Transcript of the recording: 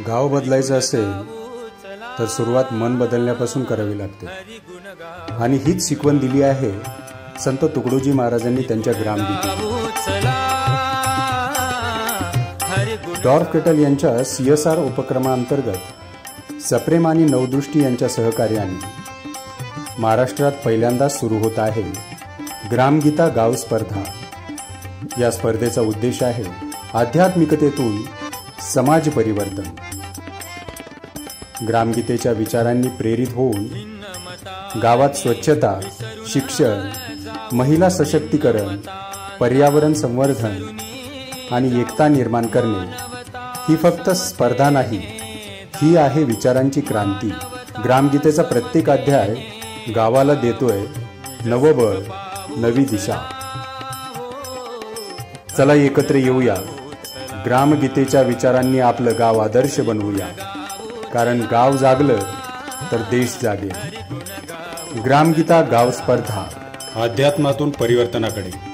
गाव बदलायचं असेल तर सुरुवात मन बदलण्यापासून करावी लागते आणि हीच शिकवण दिली आहे संत तुकडोजी महाराजांनी त्यांच्या ग्रामगीतेत। डॉर्फ केटल यांच्या CSR उपक्रमांतर्गत सप्रेम आणि नवदृष्टी यांच्या सहकार्याने महाराष्ट्रात पहिल्यांदाच सुरू होत आहे ग्रामगीता गाव स्पर्धा। या स्पर्धेचा उद्देश आहे आध्यात्मिकतेतून समाज परिवर्तन। ग्रामगीतेच्या विचारांनी प्रेरित होऊन गावात स्वच्छता, शिक्षण, महिला सशक्तीकरण, पर्यावरण संवर्धन आणि एकता निर्माण करणे ही फक्त स्पर्धा नाही, ही आहे विचारांची क्रांती। ग्रामगीतेचा प्रत्येक अध्याय गावाला देतोय नवबळ, नवी दिशा। चला एकत्र येऊया, ग्रामगीतेच्या विचारांनी आपलं गाव आदर्श बनवूया, कारण गाव जागलं तर देश जागेल। ग्रामगीता गाव स्पर्धा, अध्यात्मातून परिवर्तनाकडे।